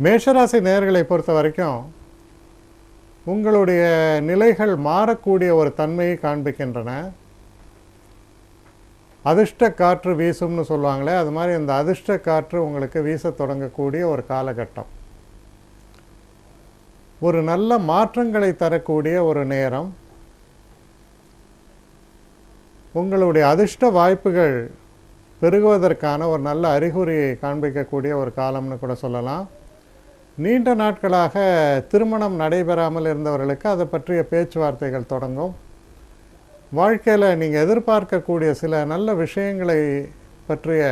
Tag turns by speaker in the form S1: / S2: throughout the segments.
S1: மேஷராசி நேயர்களை பொறுத்த வரைக்கும் உங்களுடைய நிலைகள் மாறக்கூடிய ஒரு தன்மையை காண்பிக்கின்றன. அதிர்ஷ்ட காற்று வீசும்னு சொல்லுவாங்களே, அது மாதிரி இந்த அதிர்ஷ்ட காற்று உங்களுக்கு வீச தொடங்கக்கூடிய ஒரு காலகட்டம். ஒரு நல்ல மாற்றங்களை தரக்கூடிய ஒரு நேரம். உங்களுடைய அதிர்ஷ்ட வாய்ப்புகள் பெருகுவதற்கான ஒரு நல்ல அறிகுறியை காண்பிக்கக்கூடிய ஒரு காலம்னு கூட சொல்லலாம். நீண்ட நாட்களாக திருமணம் நடைபெறாமல் இருந்தவர்களுக்கு அதை பற்றிய பேச்சுவார்த்தைகள் தொடங்கும். வாழ்க்கையில் நீங்கள் எதிர்பார்க்கக்கூடிய சில நல்ல விஷயங்களை பற்றிய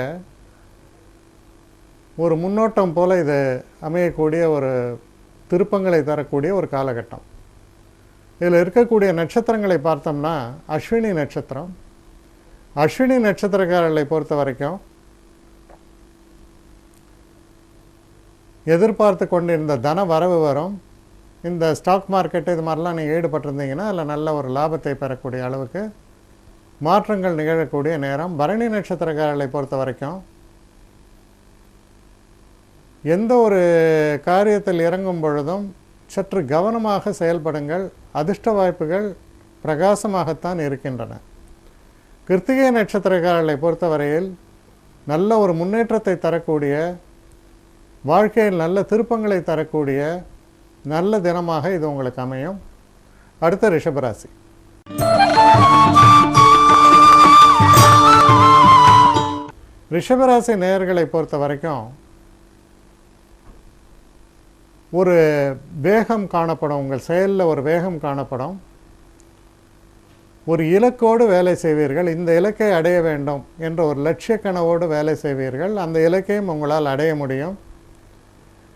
S1: ஒரு முன்னோட்டம் போல் இது அமையக்கூடிய ஒரு திருப்பங்களை தரக்கூடிய ஒரு காலகட்டம். இதில் இருக்கக்கூடிய நட்சத்திரங்களை பார்த்தோம்னா அஸ்வினி நட்சத்திரம். அஸ்வினி நட்சத்திரக்காரர்களை பொறுத்த வரைக்கும் எதிர்பார்த்து கொண்டிருந்த தன வரவு வரும். இந்த ஸ்டாக் மார்க்கெட்டு இது மாதிரிலாம் நீங்கள் ஈடுபட்டிருந்தீங்கன்னா அதில் நல்ல ஒரு லாபத்தை பெறக்கூடிய அளவுக்கு மாற்றங்கள் நிகழக்கூடிய நேரம். பரணி நட்சத்திரக்காரர்களை பொறுத்த வரைக்கும் எந்த ஒரு காரியத்தில் இறங்கும் பொழுதும் சற்று கவனமாக செயல்படுங்கள். அதிர்ஷ்ட வாய்ப்புகள் பிரகாசமாகத்தான் இருக்கின்றன. கிருத்திகை நட்சத்திரக்காரர்களை பொறுத்தவரையில் நல்ல ஒரு முன்னேற்றத்தை தரக்கூடிய, வாழ்க்கையில் நல்ல திருப்பங்களை தரக்கூடிய நல்ல தினமாக இது உங்களுக்கு அமையும். அடுத்த ரிஷபராசி. ரிஷபராசி நேயர்களை பொறுத்த வரைக்கும் ஒரு வேகம் காணப்படும். உங்கள் செயலில் ஒரு வேகம் காணப்படும். ஒரு இலக்கோடு வேலை செய்வீர்கள். இந்த இலக்கை அடைய வேண்டும் என்ற ஒரு லட்சிய கனவோடு வேலை செய்வீர்கள். அந்த இலக்கையும் உங்களால் அடைய முடியும்.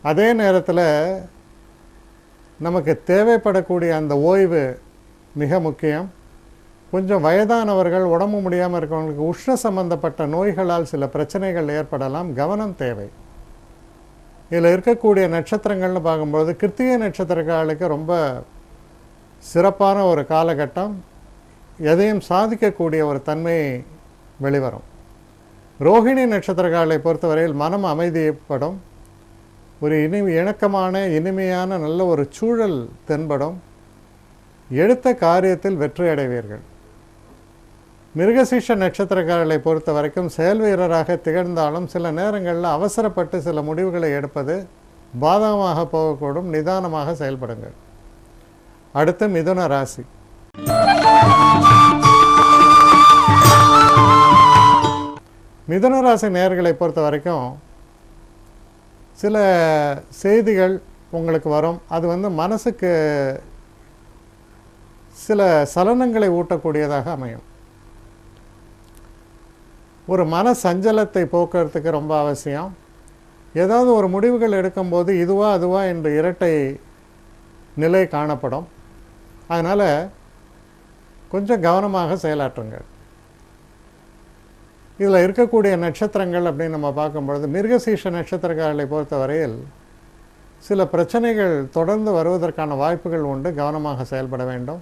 S1: அதே நேரத்தில் நமக்கு தேவைப்படக்கூடிய அந்த ஓய்வு மிக முக்கியம். கொஞ்சம் வயதானவர்கள், உடம்பு முடியாமல் இருக்கிறவங்களுக்கு உஷ்ண சம்பந்தப்பட்ட நோய்களால் சில பிரச்சனைகள் ஏற்படலாம். கவனம் தேவை. இதில் இருக்கக்கூடிய நட்சத்திரங்கள்னு பார்க்கும்போது கிருத்திகை நட்சத்திரக்காரர்களுக்கு ரொம்ப சிறப்பான ஒரு காலகட்டம். எதையும் சாதிக்கக்கூடிய ஒரு தன்மை வெளிவரும். ரோஹிணி நட்சத்திரக்காரர்களை பொறுத்தவரையில் மனம் அமைதிப்படும். ஒரு இணக்கமான இனிமையான நல்ல ஒரு சூழல் தென்படும். எடுத்த காரியத்தில் வெற்றி அடைவீர்கள். மிருகசீஷ நட்சத்திரக்காரர்களை பொறுத்த வரைக்கும் செயல் வீரராக திகழ்ந்தாலும் சில நேரங்களில் அவசரப்பட்டு சில முடிவுகளை எடுப்பது பாதகமாக போகக்கூடும். நிதானமாக செயல்படுங்கள். அடுத்து மிதுன ராசி. மிதுன ராசி நேயர்களை பொறுத்த வரைக்கும் சில செய்திகள் உங்களுக்கு வரும். அது மனசுக்கு சில சலனங்களை ஊட்டக்கூடியதாக அமையும். ஒரு மன சஞ்சலத்தை போக்குறதுக்கு ரொம்ப அவசியம். ஏதாவது ஒரு முடிவுகள் எடுக்கும்போது இதுவா அதுவா என்று இரட்டை நிலை காணப்படும். அதனால் கொஞ்சம் கவனமாக செயலாற்றுங்கள். இதில் இருக்கக்கூடிய நட்சத்திரங்கள் அப்படின்னு நம்ம பார்க்கும்பொழுது மிருகசீஷ நட்சத்திரக்காரர்களை பொறுத்தவரையில் சில பிரச்சனைகள் தொடர்ந்து வருவதற்கான வாய்ப்புகள் உண்டு. கவனமாக செயல்பட வேண்டும்.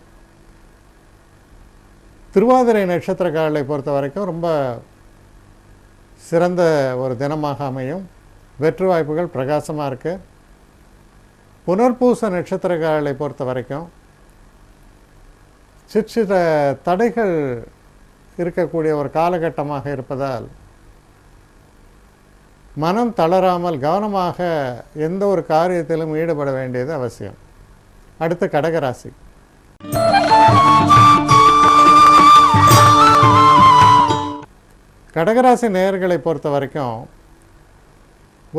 S1: திருவாதிரை நட்சத்திரக்காரர்களை பொறுத்த வரைக்கும் ரொம்ப சிறந்த ஒரு தினமாக அமையும். வெற்றி வாய்ப்புகள் பிரகாசமாக இருக்குது. புனர்பூச நட்சத்திரக்காரர்களை பொறுத்த வரைக்கும் சிற்சில தடைகள் இருக்கக்கூடிய ஒரு காலகட்டமாக இருப்பதால் மனம் தளராமல் கவனமாக எந்த ஒரு காரியத்திலும் ஈடுபட வேண்டியது அவசியம். அடுத்து கடகராசி. கடகராசி நேயர்களை பொறுத்த வரைக்கும்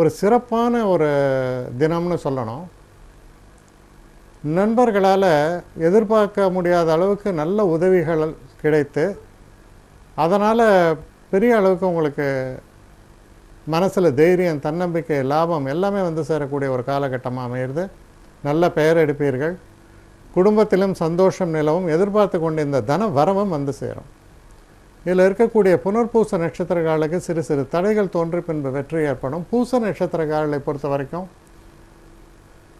S1: ஒரு சிறப்பான ஒரு தினம்னு சொல்லணும். நண்பர்களால் எதிர்பார்க்க முடியாத அளவுக்கு நல்ல உதவிகள் கிடைத்து அதனால் பெரிய அளவுக்கு உங்களுக்கு மனசில் தைரியம், தன்னம்பிக்கை, லாபம் எல்லாமே சேரக்கூடிய ஒரு காலகட்டமாக அமையிறது. நல்ல பெயர் எடுப்பீர்கள். குடும்பத்திலும் சந்தோஷம் நிலவும். எதிர்பார்த்து கொண்டு இந்த தன வரவும் சேரும். இதில் இருக்கக்கூடிய புனர்பூச நட்சத்திரக்காரர்களுக்கு சிறு சிறு தடைகள் தோன்றி பின்பு வெற்றி ஏற்படும். பூச நட்சத்திரக்காரர்களை பொறுத்த வரைக்கும்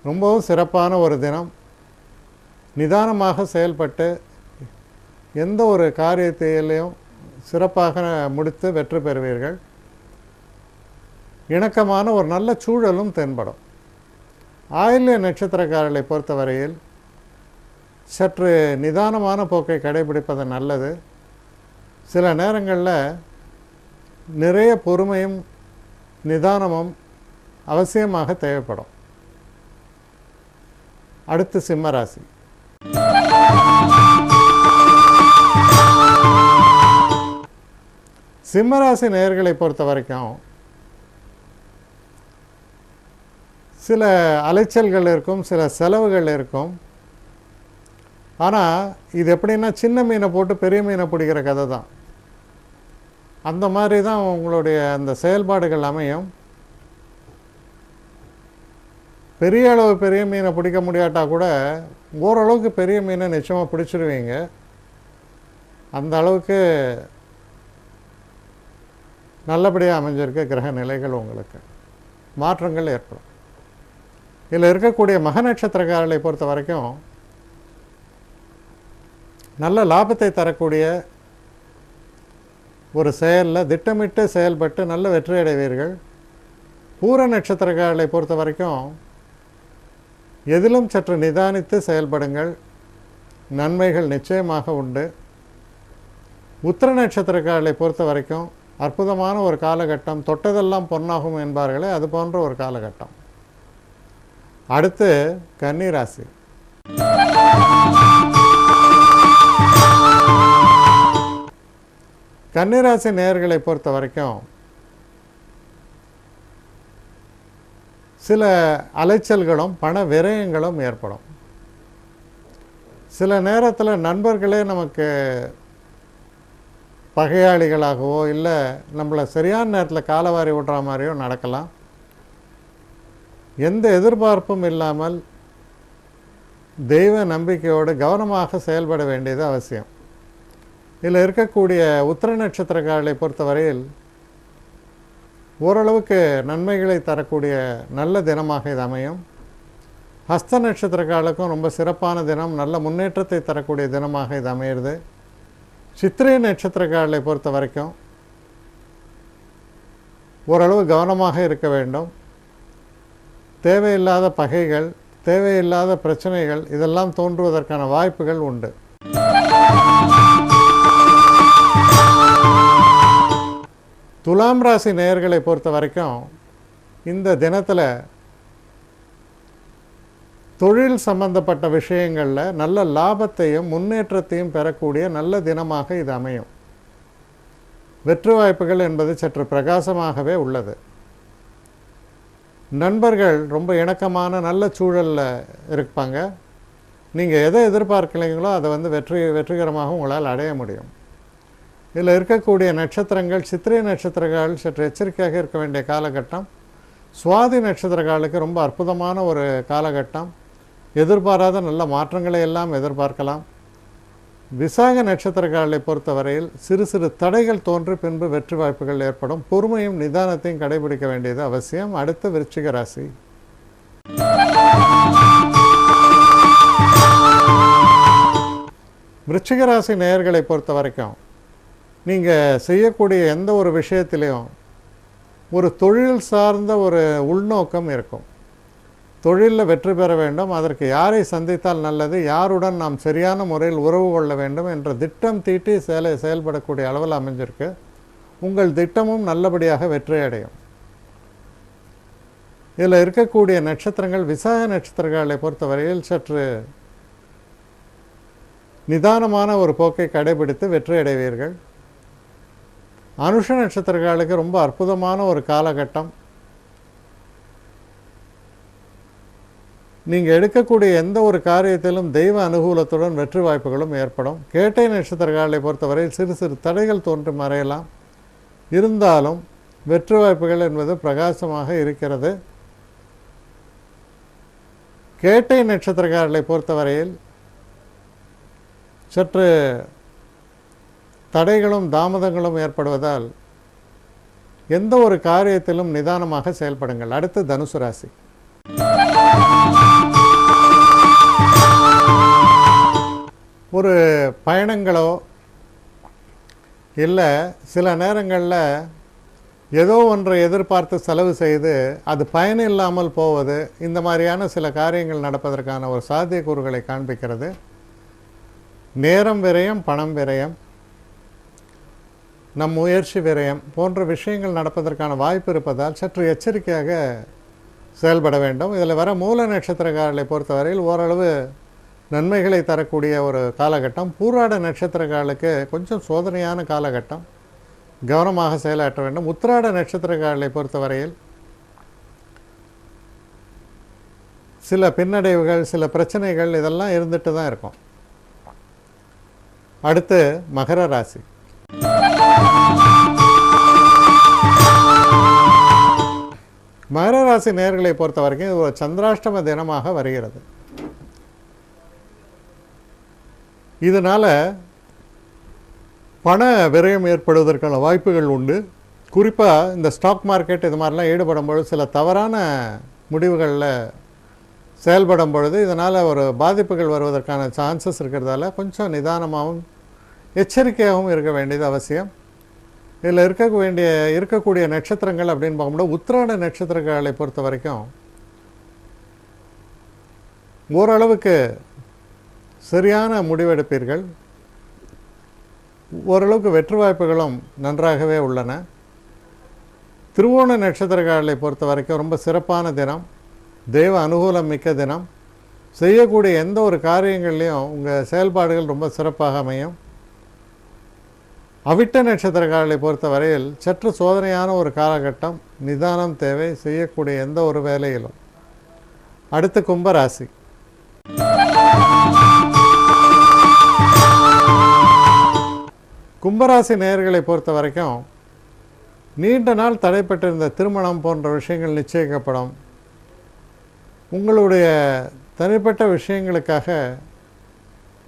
S1: ரொம்பவும் சிறப்பான ஒரு தினம். நிதானமாக செயல்பட்டு எந்த ஒரு காரியத்திலையும் சிறப்பாக முடித்து வெற்றி பெறுவீர்கள். இணக்கமான ஒரு நல்ல சூழலும் தென்படும். ஆயில்ய நட்சத்திரக்காரர்களை பொறுத்தவரையில் சற்று நிதானமான போக்கை கடைபிடிப்பது நல்லது. சில நேரங்களில் நிறைய பொறுமையும் நிதானமும் அவசியமாக தேவைப்படும். அடுத்து சிம்மராசி. சிம்மராசி நேயர்களை பொறுத்த வரைக்கும் சில அலைச்சல்கள் இருக்கும், சில செலவுகள் இருக்கும். ஆனால் இது எப்படின்னா சின்ன மீனை போட்டு பெரிய மீனை பிடிக்கிற கதை தான். அந்த மாதிரி தான் உங்களுடைய அந்த செயல்பாடுகள் அமையும். பெரிய அளவு பெரிய மீனை பிடிக்க முடியாட்டா கூட ஓரளவுக்கு பெரிய மீனை நிச்சயமாக பிடிச்சிருவீங்க. அந்த அளவுக்கு நல்லபடியாக அமைஞ்சிருக்க கிரக நிலைகள் உங்களுக்கு மாற்றங்கள் ஏற்படும். இதில் இருக்கக்கூடிய மக நட்சத்திரக்காரர்களை பொறுத்த வரைக்கும் நல்ல லாபத்தை தரக்கூடிய ஒரு செயலில் திட்டமிட்டு செயல்பட்டு நல்ல வெற்றி அடைவீர்கள். பூர நட்சத்திரக்காரர்களை பொறுத்த வரைக்கும் எதிலும் சற்று நிதானித்து செயல்படுங்கள், நன்மைகள் நிச்சயமாக உண்டு. உத்திர நட்சத்திரக்காரர்களை பொறுத்த வரைக்கும் அற்புதமான ஒரு காலகட்டம், தொட்டதெல்லாம் பொன்னாகும் என்பார்களே அது போன்ற ஒரு காலகட்டம். அடுத்து கன்னிராசி. கன்னிராசி நேயர்களை பொறுத்த வரைக்கும் சில அலைச்சல்களும் பண விரயங்களும் ஏற்படும். சில நேரத்தில் நண்பர்களே நமக்கு பகையாளிகளாகவோ இல்லை நம்மளை சரியான நேரத்தில் காலவாரி விடுற மாதிரியோ நடக்கலாம். எந்த எதிர்பார்ப்பும் இல்லாமல் தெய்வ நம்பிக்கையோடு கவனமாக செயல்பட வேண்டியது அவசியம். இதில் இருக்கக்கூடிய உத்திர நட்சத்திரக்காரர்களை பொறுத்தவரையில் ஓரளவுக்கு நன்மைகளை தரக்கூடிய நல்ல தினமாக இது அமையும். ஹஸ்த நட்சத்திரக்காரர்களுக்கும் ரொம்ப சிறப்பான தினம், நல்ல முன்னேற்றத்தை தரக்கூடிய தினமாக இது அமையிறது. சித்திரை நட்சத்திரக்காரர்களை பொறுத்த வரைக்கும் ஓரளவு கவனமாக இருக்க வேண்டும். தேவையில்லாத பகைகள், தேவையில்லாத பிரச்சனைகள் இதெல்லாம் தோன்றுவதற்கான வாய்ப்புகள் உண்டு. துலாம் ராசி நேயர்களை பொறுத்த வரைக்கும் இந்த தினத்தில் தொழில் சம்பந்தப்பட்ட விஷயங்களில் நல்ல லாபத்தையும் முன்னேற்றத்தையும் பெறக்கூடிய நல்ல தினமாக இது அமையும். வெற்றி வாய்ப்புகள் என்பது சற்று பிரகாசமாகவே உள்ளது. நண்பர்கள் ரொம்ப இணக்கமான நல்ல சூழலில் இருப்பாங்க. நீங்கள் எதை எதிர்பார்க்கலைங்களோ அதை வெற்றிகரமாக உங்களால் அடைய முடியும். இதில் இருக்கக்கூடிய நட்சத்திரங்கள் சித்திரை நட்சத்திரக்காரர்கள் சற்று எச்சரிக்கையாக இருக்க வேண்டிய காலகட்டம். சுவாதி நட்சத்திரக்காரர்களுக்கு ரொம்ப அற்புதமான ஒரு காலகட்டம். எதிர்பாராத நல்ல மாற்றங்களை எல்லாம் எதிர்பார்க்கலாம். விசாக நட்சத்திரக்காரர்களை பொறுத்தவரையில் சிறு சிறு தடைகள் தோன்றி பின்பு வெற்றி வாய்ப்புகள் ஏற்படும். பொறுமையும் நிதானத்தையும் கடைபிடிக்க வேண்டியது அவசியம். அடுத்த விருச்சிக ராசி. விருச்சிக ராசி நேயர்களை பொறுத்த வரைக்கும் நீங்கள் செய்யக்கூடிய எந்த ஒரு விஷயத்திலையும் ஒரு தொழில் சார்ந்த ஒரு உள்நோக்கம் இருக்கும். தொழிலில் வெற்றி பெற வேண்டும், அதற்கு யாரை சந்தித்தால் நல்லது, யாருடன் நாம் சரியான முறையில் உறவு கொள்ள வேண்டும் என்ற திட்டம் தீட்டி செயல்படக்கூடிய அளவில் அமைஞ்சிருக்கு. உங்கள் திட்டமும் நல்லபடியாக வெற்றி அடையும். இதில் இருக்கக்கூடிய நட்சத்திரங்கள் விசாக நட்சத்திரங்களை பொறுத்தவரையில் சற்று நிதானமான ஒரு போக்கை கடைபிடித்து வெற்றி அடைவீர்கள். அனுஷ நட்சத்திரங்களுக்கு ரொம்ப அற்புதமான ஒரு காலகட்டம். நீங்கள் எடுக்கக்கூடிய எந்த ஒரு காரியத்திலும் தெய்வ அனுகூலத்துடன் வெற்றி வாய்ப்புகளும் ஏற்படும். கேட்டை நட்சத்திரங்களை பொறுத்தவரையில் சிறு சிறு தடைகள் தோன்றி மறையலாம். இருந்தாலும் வெற்றி வாய்ப்புகள் என்பது பிரகாசமாக இருக்கிறது. கேட்டை நட்சத்திரக்காரர்களை பொறுத்தவரையில் சற்று தடைகளும் தாமதங்களும் ஏற்படுவதால் எந்த ஒரு காரியத்திலும் நிதானமாக செயல்படுங்கள். அடுத்து தனுசு ராசி. ஒரு பயணங்களோ இல்லை சில நேரங்களில் ஏதோ ஒன்றை எதிர்பார்த்து செலவு செய்து அது பயன் இல்லாமல் போவது, இந்த மாதிரியான சில காரியங்கள் நடப்பதற்கான ஒரு சாத்தியக்கூறுகளை காண்பிக்கிறது. நேரம் விரயம், பணம் விரயம், நம் முயற்சி விரயம் போன்ற விஷயங்கள் நடப்பதற்கான வாய்ப்பு இருப்பதால் சற்று எச்சரிக்கையாக செயல்பட வேண்டும். இதில் வர மூல நட்சத்திரக்காரர்களை பொறுத்தவரையில் ஓரளவு நன்மைகளை தரக்கூடிய ஒரு காலகட்டம். பூராட நட்சத்திரக்காரர்களுக்கு கொஞ்சம் சோதனையான காலகட்டம், கவனமாக செயலாற்ற வேண்டும். உத்திராட நட்சத்திரக்காரர்களை பொறுத்தவரையில் சில பின்னடைவுகள், சில பிரச்சனைகள் இதெல்லாம் இருந்துட்டு தான் இருக்கும். அடுத்து மகர ராசி. மகர ராசி நேயர்களை பொறுத்த வரைக்கும் இது ஒரு சந்திராஷ்டம தினமாக வருகிறது. இதனால் பண விரயம் ஏற்படுவதற்கான வாய்ப்புகள் உண்டு. குறிப்பாக இந்த ஸ்டாக் மார்க்கெட் இது மாதிரிலாம் ஈடுபடும் பொழுது சில தவறான முடிவுகளில் செயல்படும் பொழுது இதனால் ஒரு பாதிப்புகள் வருவதற்கான சான்சஸ் இருக்கிறதால கொஞ்சம் நிதானமாகவும் எச்சரிக்கையாகவும் இருக்க வேண்டியது அவசியம். இதில் இருக்கக்கூடிய நட்சத்திரங்கள் அப்படின்னு பார்க்கும்போது உத்திராட நட்சத்திரங்களை பொறுத்த வரைக்கும் ஓரளவுக்கு சரியான முடிவெடுப்பீர்கள். ஓரளவுக்கு வெற்றி வாய்ப்புகளும் நன்றாகவே உள்ளன. திருவோண நட்சத்திரக்காரர்களை பொறுத்த வரைக்கும் ரொம்ப சிறப்பான தினம், தெய்வ அனுகூலம் மிக்க தினம். செய்யக்கூடிய எந்த ஒரு காரியங்கள்லையும் உங்கள் செயல்பாடுகள் ரொம்ப சிறப்பாக அமையும். அவிட்ட நட்சத்திரக்காரர்களை பொறுத்த வரையில் சற்று சோதனையான ஒரு காலகட்டம், நிதானம் தேவை செய்யக்கூடிய எந்த ஒரு வேலையிலும். அடுத்து கும்பராசி. கும்பராசி நேயர்களை பொறுத்த வரைக்கும் நீண்ட நாள் தடைப்பட்டிருந்த திருமணம் போன்ற விஷயங்கள் நிச்சயிக்கப்படும். உங்களுடைய தனிப்பட்ட விஷயங்களுக்காக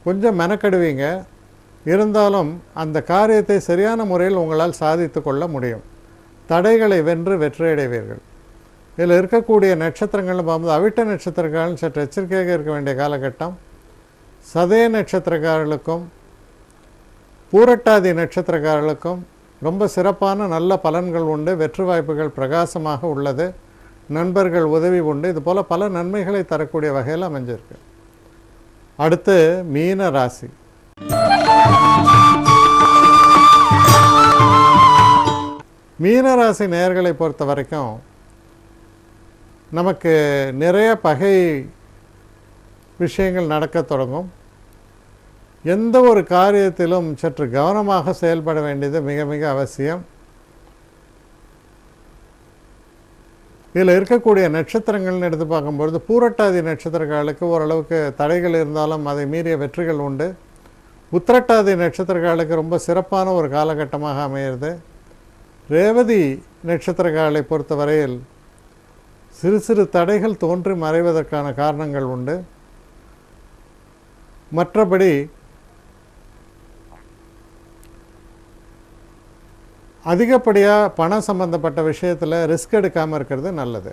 S1: கொஞ்சம் மெனக்கெடுவீங்க. இருந்தாலும் அந்த காரியத்தை சரியான முறையில் உங்களால் சாதித்து கொள்ள முடியும். தடைகளை வென்று வெற்றியடைவீர்கள். இதில் இருக்கக்கூடிய நட்சத்திரங்கள்னு பார்க்கும்போது அவிட்ட நட்சத்திரக்காரர்கள் சற்று எச்சரிக்கையாக இருக்க வேண்டிய காலகட்டம். சதய நட்சத்திரக்காரர்களுக்கும் பூரட்டாதி நட்சத்திரக்காரர்களுக்கும் ரொம்ப சிறப்பான நல்ல பலன்கள் உண்டு. வெற்றி வாய்ப்புகள் பிரகாசமாக உள்ளது. நண்பர்கள் உதவி உண்டு. இதுபோல் பல நன்மைகளை தரக்கூடிய வகையில் அமைஞ்சிருக்கு. அடுத்து மீன ராசி. மீனராசி நேயர்களை பொறுத்த வரைக்கும் நமக்கு நிறைய பகை விஷயங்கள் நடக்க தொடங்கும். எந்த ஒரு காரியத்திலும் சற்று கவனமாக செயல்பட வேண்டியது மிக மிக அவசியம். இதில் இருக்கக்கூடிய நட்சத்திரங்கள்னு எடுத்து பார்க்கும்பொழுது பூரட்டாதி நட்சத்திரக்காரர்களுக்கு ஓரளவுக்கு தடைகள் இருந்தாலும் அதை மீறிய வெற்றிகள் உண்டு. உத்திரட்டாதி நட்சத்திரக்காரர்களுக்கு ரொம்ப சிறப்பான ஒரு காலகட்டமாக அமையிறது. ரேவதி நட்சத்திரக்காரர்களை பொறுத்த வரையில் சிறு சிறு தடைகள் தோன்றி மறைவதற்கான காரணங்கள் உண்டு. மற்றபடி அதிகப்படியாக பணம் சம்பந்தப்பட்ட விஷயத்தில் ரிஸ்க் எடுக்காமல் இருக்கிறது நல்லது.